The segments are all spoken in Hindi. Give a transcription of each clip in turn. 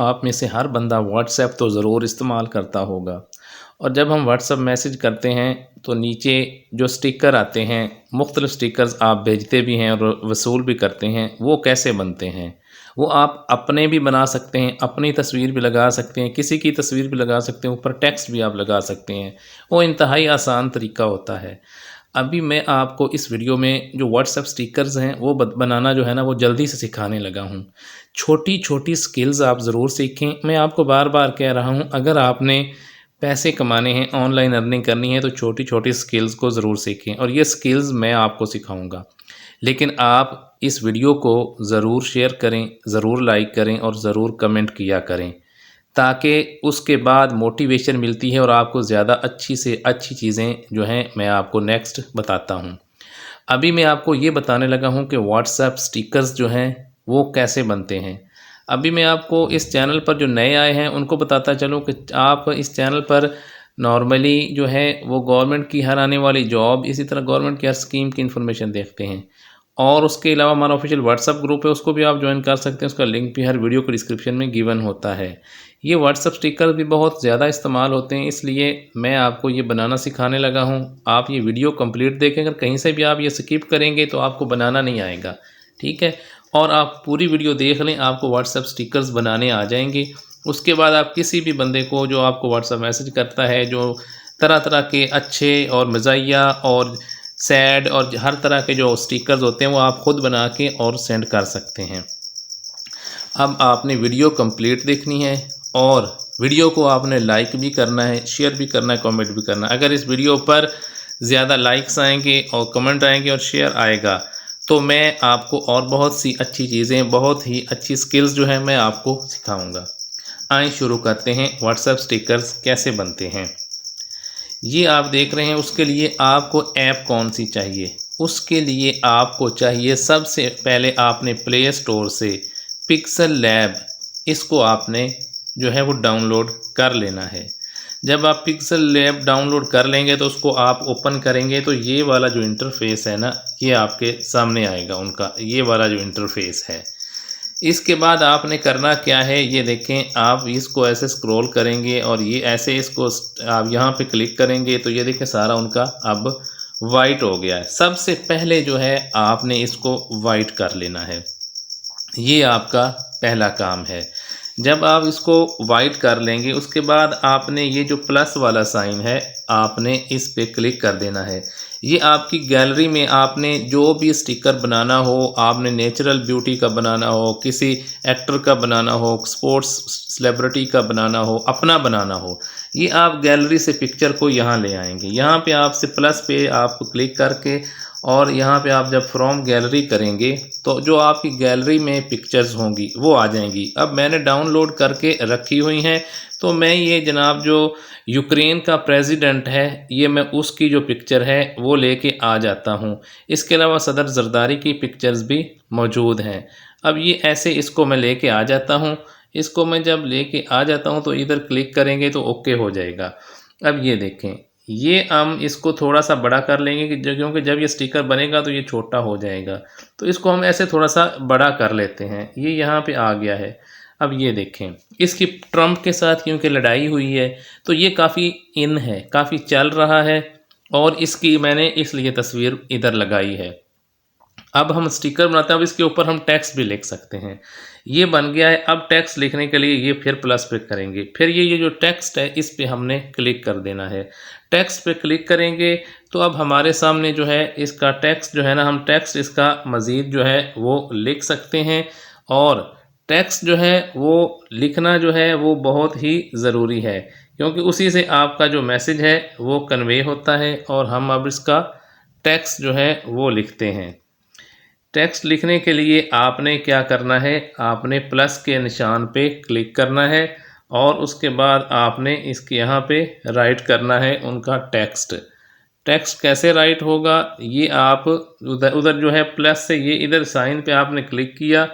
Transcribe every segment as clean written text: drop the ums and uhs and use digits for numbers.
आप में से हर बंदा व्हाट्सएप तो ज़रूर इस्तेमाल करता होगा और जब हम व्हाट्सएप मैसेज करते हैं तो नीचे जो स्टिकर आते हैं, मुख्तलिफ़ स्टिकर्स आप भेजते भी हैं और वसूल भी करते हैं, वो कैसे बनते हैं? वो आप अपने भी बना सकते हैं, अपनी तस्वीर भी लगा सकते हैं, किसी की तस्वीर भी लगा सकते हैं, ऊपर टेक्स्ट भी आप लगा सकते हैं। वो इंतहाई आसान तरीका होता है। अभी मैं आपको इस वीडियो में जो व्हाट्सएप स्टिकर्स हैं वो बनाना जो है ना वो जल्दी से सिखाने लगा हूँ। छोटी-छोटी स्किल्स आप ज़रूर सीखें। मैं आपको बार-बार कह रहा हूँ, अगर आपने पैसे कमाने हैं, ऑनलाइन अर्निंग करनी है तो छोटी-छोटी स्किल्स को ज़रूर सीखें और ये स्किल्स मैं आपको सिखाऊँगा। लेकिन आप इस वीडियो को ज़रूर शेयर करें, ज़रूर लाइक करें और ज़रूर कमेंट किया करें, ताकि उसके बाद मोटिवेशन मिलती है और आपको ज़्यादा अच्छी से अच्छी चीज़ें जो हैं मैं आपको नेक्स्ट बताता हूँ। अभी मैं आपको ये बताने लगा हूँ कि व्हाट्सएप स्टिकर्स जो हैं वो कैसे बनते हैं। अभी मैं आपको इस चैनल पर जो नए आए हैं उनको बताता चलूँ कि आप इस चैनल पर नॉर्मली जो है वो गवर्नमेंट की हर आने वाली जॉब, इसी तरह गवर्नमेंट की हर स्कीम की इन्फॉर्मेशन देखते हैं। और उसके अलावा हमारा ऑफिशियल व्हाट्सएप ग्रुप है, उसको भी आप ज्वाइन कर सकते हैं, उसका लिंक भी हर वीडियो के डिस्क्रिप्शन में गिवन होता है। ये व्हाट्सएप स्टिकर भी बहुत ज़्यादा इस्तेमाल होते हैं, इसलिए मैं आपको ये बनाना सिखाने लगा हूँ। आप ये वीडियो कंप्लीट देखें, अगर कहीं से भी आप ये स्किप करेंगे तो आपको बनाना नहीं आएगा, ठीक है? और आप पूरी वीडियो देख लें, आपको व्हाट्सएप स्टिकर्स बनाने आ जाएंगे। उसके बाद आप किसी भी बंदे को जो आपको व्हाट्सएप मैसेज करता है, जो तरह तरह के अच्छे और मज़ाहिया और सैड और हर तरह के जो स्टिकर्स होते हैं वो आप ख़ुद बना के और सेंड कर सकते हैं। अब आपने वीडियो कंप्लीट देखनी है और वीडियो को आपने लाइक भी करना है, शेयर भी करना है, कमेंट भी करना है। अगर इस वीडियो पर ज़्यादा लाइक्स आएंगे और कमेंट आएंगे और शेयर आएगा तो मैं आपको और बहुत सी अच्छी चीज़ें, बहुत ही अच्छी स्किल्स जो है मैं आपको सिखाऊंगा। आइए शुरू करते हैं, व्हाट्सएप स्टिकर्स कैसे बनते हैं। ये आप देख रहे हैं, उसके लिए आपको ऐप कौन सी चाहिए? उसके लिए आपको चाहिए, सबसे पहले आपने प्ले स्टोर से पिक्सल लैब, इसको आपने जो है वो डाउनलोड कर लेना है। जब आप पिक्सल लैब डाउनलोड कर लेंगे तो उसको आप ओपन करेंगे तो ये वाला जो इंटरफेस है ना, ये आपके सामने आएगा, उनका ये वाला जो इंटरफेस है। इसके बाद आपने करना क्या है, ये देखें, आप इसको ऐसे स्क्रॉल करेंगे और ये ऐसे इसको आप यहाँ पे क्लिक करेंगे तो ये देखें सारा उनका अब वाइट हो गया है। सबसे पहले जो है आपने इसको वाइट कर लेना है, ये आपका पहला काम है। जब आप इसको वाइट कर लेंगे उसके बाद आपने ये जो प्लस वाला साइन है आपने इस पे क्लिक कर देना है। ये आपकी गैलरी में आपने जो भी स्टिकर बनाना हो, आपने नेचुरल ब्यूटी का बनाना हो, किसी एक्टर का बनाना हो, स्पोर्ट्स सेलिब्रिटी का बनाना हो, अपना बनाना हो, ये आप गैलरी से पिक्चर को यहाँ ले आएंगे। यहाँ पे आपसे प्लस पे आप क्लिक करके और यहाँ पे आप जब फ्रॉम गैलरी करेंगे तो जो आपकी गैलरी में पिक्चर्स होंगी वो आ जाएंगी। अब मैंने डाउनलोड करके रखी हुई हैं तो मैं ये जनाब जो यूक्रेन का प्रेसिडेंट है, ये मैं उसकी जो पिक्चर है वो लेके आ जाता हूँ। इसके अलावा सदर ज़रदारी की पिक्चर्स भी मौजूद हैं। अब ये ऐसे इसको मैं लेके आ जाता हूँ। इसको मैं जब लेके आ जाता हूँ तो इधर क्लिक करेंगे तो ओके हो जाएगा। अब ये देखें, ये हम इसको थोड़ा सा बड़ा कर लेंगे कि क्योंकि जब ये स्टिकर बनेगा तो ये छोटा हो जाएगा, तो इसको हम ऐसे थोड़ा सा बड़ा कर लेते हैं। ये यहाँ पे आ गया है। अब ये देखें, इसकी ट्रम्प के साथ क्योंकि लड़ाई हुई है तो ये काफ़ी इन है, काफ़ी चल रहा है और इसकी मैंने इसलिए तस्वीर इधर लगाई है। अब हम स्टिकर बनाते हैं, अब इसके ऊपर हम टेक्स्ट भी लिख सकते हैं। ये बन गया है। अब टेक्स्ट लिखने के लिए ये फिर प्लस पे करेंगे, फिर ये जो टेक्स्ट है इस पे हमने क्लिक कर देना है। टेक्स्ट पे क्लिक करेंगे तो अब हमारे सामने जो है इसका टेक्स्ट जो है ना, हम टेक्स्ट इसका मज़ीद जो है वो लिख सकते हैं। और टेक्स्ट जो है वो लिखना जो है वो बहुत ही ज़रूरी है, क्योंकि उसी से आपका जो मैसेज है वो कन्वे होता है। और हम अब इसका टेक्स्ट जो है वो लिखते हैं। टेक्स्ट लिखने के लिए आपने क्या करना है, आपने प्लस के निशान पे क्लिक करना है और उसके बाद आपने इसके यहाँ पे राइट करना है उनका टेक्स्ट। टेक्स्ट कैसे राइट होगा, ये आप उधर उधर जो है प्लस से ये इधर साइन पे आपने क्लिक किया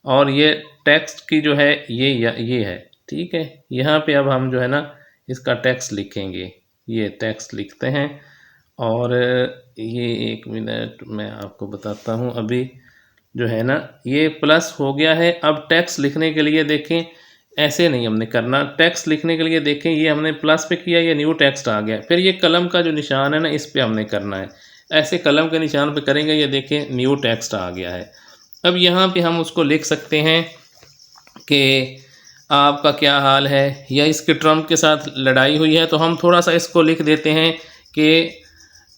और ये टेक्स्ट की जो है ये है, ठीक है। यहाँ पे अब हम जो है ना इसका टेक्स्ट लिखेंगे। ये टेक्स्ट लिखते हैं और ये एक मिनट मैं आपको बताता हूँ। अभी जो है ना ये प्लस हो गया है। अब टेक्स्ट लिखने के लिए देखें, ऐसे नहीं हमने करना। टेक्स्ट लिखने के लिए देखें ये हमने प्लस पे किया, ये न्यू टेक्स्ट आ गया, फिर ये कलम का जो निशान है ना इस पे हमने करना है। ऐसे कलम के निशान पे करेंगे, ये देखें न्यू टेक्स्ट आ गया है। अब यहाँ पे हम उसको लिख सकते हैं कि आपका क्या हाल है, या इसके ट्रम्प के साथ लड़ाई हुई है तो हम थोड़ा सा इसको लिख देते हैं कि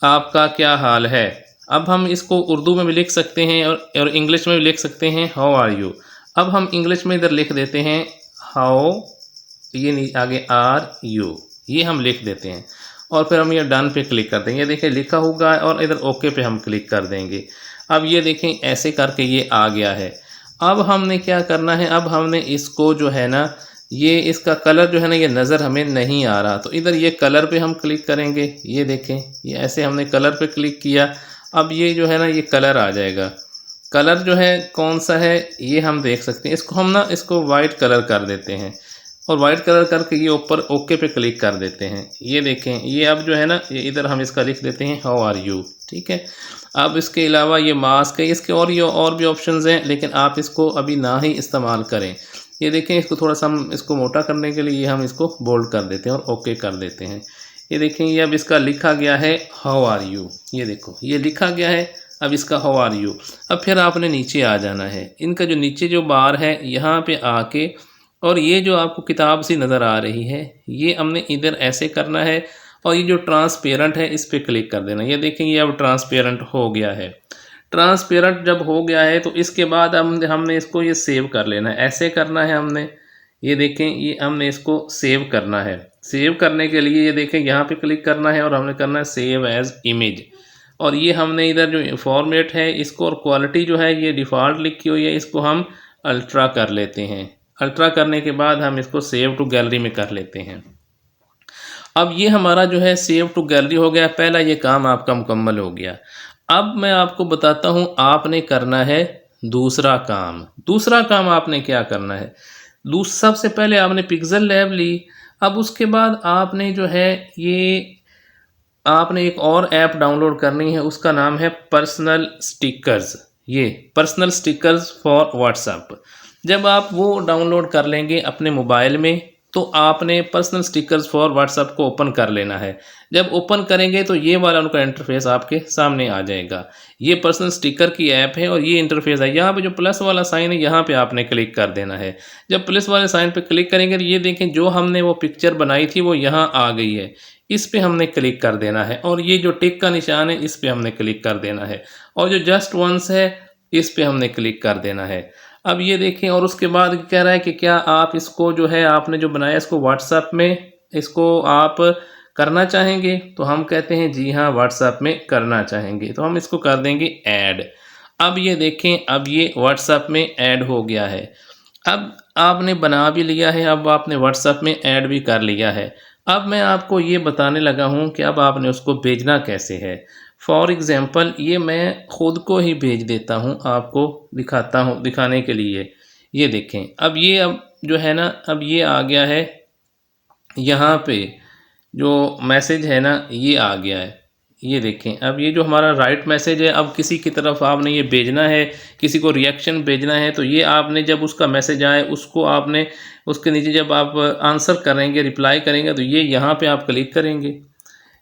आपका क्या हाल है। अब हम इसको उर्दू में भी लिख सकते हैं और इंग्लिश में भी लिख सकते हैं, हाउ आर यू। अब हम इंग्लिश में इधर लिख देते हैं हाउ, ये आगे आर यू, ये हम लिख देते हैं और फिर हम ये डन पे क्लिक कर देंगे। ये देखें लिखा होगा और इधर ओके पे हम क्लिक कर देंगे। अब ये देखें ऐसे करके ये आ गया है। अब हमने क्या करना है, अब हमने इसको जो है ना, ये इसका कलर जो है ना ये नज़र हमें नहीं आ रहा, तो इधर ये कलर पे हम क्लिक करेंगे। ये देखें ये ऐसे हमने कलर पे क्लिक किया। अब ये जो है ना ये कलर आ जाएगा। कलर जो है कौन सा है ये हम देख सकते हैं। इसको हम ना इसको वाइट कलर कर देते हैं और वाइट कलर करके ये ऊपर ओके पे क्लिक कर देते हैं। ये देखें ये अब जो है ना ये इधर हम इसका लिख देते हैं हाउ आर यू, ठीक है। अब इसके अलावा ये मास्क है, इसके और भी ऑप्शंस हैं, लेकिन आप इसको अभी ना ही इस्तेमाल करें। ये देखें इसको थोड़ा सा हम इसको मोटा करने के लिए हम इसको बोल्ड कर देते हैं और ओके कर देते हैं। ये देखें ये अब इसका लिखा गया है हाउ आर यू, ये देखो ये लिखा गया है अब इसका हाउ आर यू। अब फिर आपने नीचे आ जाना है, इनका जो नीचे जो बार है यहाँ पे आके, और ये जो आपको किताब सी नज़र आ रही है ये हमने इधर ऐसे करना है और ये जो ट्रांसपेरेंट है इस पर क्लिक कर देना। ये देखें ये अब ट्रांसपेरेंट हो गया है। ट्रांसपेरेंट जब हो गया है तो इसके बाद हमने इसको ये सेव कर लेना है। ऐसे करना है हमने, ये देखें ये हमने इसको सेव करना है। सेव करने के लिए ये देखें यहाँ पे क्लिक करना है और हमने करना है सेव एज इमेज, और ये हमने इधर जो फॉर्मेट है इसको और क्वालिटी जो है ये डिफ़ॉल्ट लिखी हुई है, इसको हम अल्ट्रा कर लेते हैं। अल्ट्रा करने के बाद हम इसको सेव टू गैलरी में कर लेते हैं। अब ये हमारा जो है सेव टू गैलरी हो गया, पहला ये काम आपका मुकम्मल हो गया। अब मैं आपको बताता हूँ आपने करना है दूसरा काम। दूसरा काम आपने क्या करना है, सबसे पहले आपने पिक्सल लैब ली। अब उसके बाद आपने जो है ये आपने एक और ऐप डाउनलोड करनी है, उसका नाम है पर्सनल स्टिकर्स। ये पर्सनल स्टिकर्स फॉर व्हाट्सएप। जब आप वो डाउनलोड कर लेंगे अपने मोबाइल में तो आपने पर्सनल स्टिकर्स फॉर व्हाट्सएप को ओपन कर लेना है। जब ओपन करेंगे तो ये वाला उनका इंटरफेस आपके सामने आ जाएगा। ये पर्सनल स्टिकर की ऐप है और ये इंटरफेस है। यहाँ पे जो प्लस वाला साइन है यहाँ पे आपने क्लिक कर देना है। जब प्लस वाले साइन पे क्लिक करेंगे तो ये देखें जो हमने वो पिक्चर बनाई थी वो यहाँ आ गई है, इस पे हमने क्लिक कर देना है। और ये जो टिक का निशान है इस पे हमने क्लिक कर देना है, और जो जस्ट वंस है इस पे हमने क्लिक कर देना है। अब ये देखें, और उसके बाद कह रहा है कि क्या आप इसको जो है आपने जो बनाया इसको व्हाट्सएप में इसको आप करना चाहेंगे, तो हम कहते हैं जी हाँ व्हाट्सएप में करना चाहेंगे, तो हम इसको कर देंगे ऐड। अब ये देखें अब ये व्हाट्सएप में ऐड हो गया है। अब आपने बना भी लिया है, अब आपने व्हाट्सएप में ऐड भी कर लिया है। अब मैं आपको ये बताने लगा हूँ कि अब आपने उसको भेजना कैसे है। फॉर एग्ज़ाम्पल ये मैं ख़ुद को ही भेज देता हूँ, आपको दिखाता हूँ दिखाने के लिए। ये देखें अब ये अब जो है ना अब ये आ गया है, यहाँ पे जो मैसेज है ना ये आ गया है। ये देखें अब ये जो हमारा राइट मैसेज है, अब किसी की तरफ आपने ये भेजना है, किसी को रिएक्शन भेजना है, तो ये आपने जब उसका मैसेज आए उसको आपने उसके नीचे जब आप आंसर करेंगे रिप्लाई करेंगे तो ये यहाँ पे आप क्लिक करेंगे।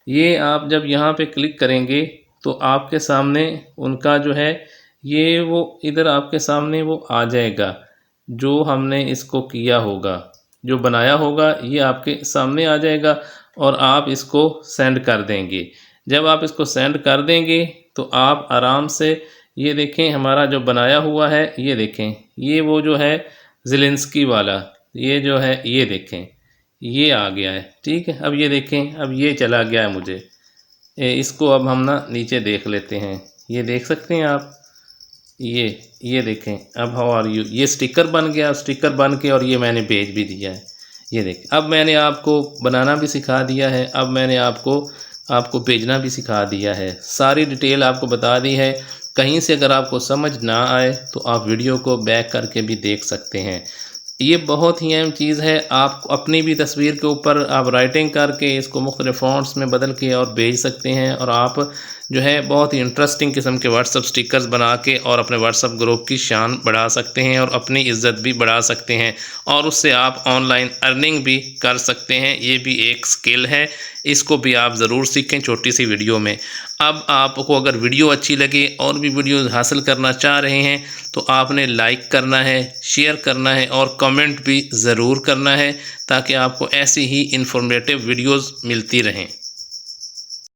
ये आप जब यहाँ पे क्लिक करेंगे तो आपके सामने उनका जो है ये वो इधर आपके सामने वो आ जाएगा, जो हमने इसको किया होगा, जो बनाया होगा ये आपके सामने आ जाएगा और आप इसको सेंड कर देंगे। जब आप इसको सेंड कर देंगे तो आप आराम से ये देखें हमारा जो बनाया हुआ है, ये देखें ये वो जो है ज़ेलेंस्की वाला, ये जो है ये देखें ये आ गया है। ठीक है, अब ये देखें अब ये चला गया है मुझे। इसको अब हम ना नीचे देख लेते हैं, ये देख सकते हैं आप, ये देखें अब हाउ आर यू, ये स्टिकर बन गया, स्टिकर बन के और ये मैंने भेज भी दिया है। ये देखें अब मैंने आपको बनाना भी सिखा दिया है, अब मैंने आपको भेजना भी सिखा दिया है, सारी डिटेल आपको बता दी है। कहीं से अगर आपको समझ ना आए तो आप वीडियो को बैक करके भी देख सकते हैं। ये बहुत ही अहम चीज़ है। आप अपनी भी तस्वीर के ऊपर आप राइटिंग करके इसको मुख्तलिफ फ़ॉन्ट्स में बदल के और भेज सकते हैं, और आप जो है बहुत ही इंटरेस्टिंग किस्म के व्हाट्सअप स्टिकर्स बना के और अपने व्हाट्सअप ग्रुप की शान बढ़ा सकते हैं और अपनी इज़्ज़त भी बढ़ा सकते हैं और उससे आप ऑनलाइन अर्निंग भी कर सकते हैं। ये भी एक स्किल है, इसको भी आप ज़रूर सीखें छोटी सी वीडियो में। अब आपको अगर वीडियो अच्छी लगे और भी वीडियोज़ हासिल करना चाह रहे हैं तो आपने लाइक करना है, शेयर करना है और कमेंट भी ज़रूर करना है ताकि आपको ऐसी ही इंफॉर्मेटिव वीडियोज़ मिलती रहें।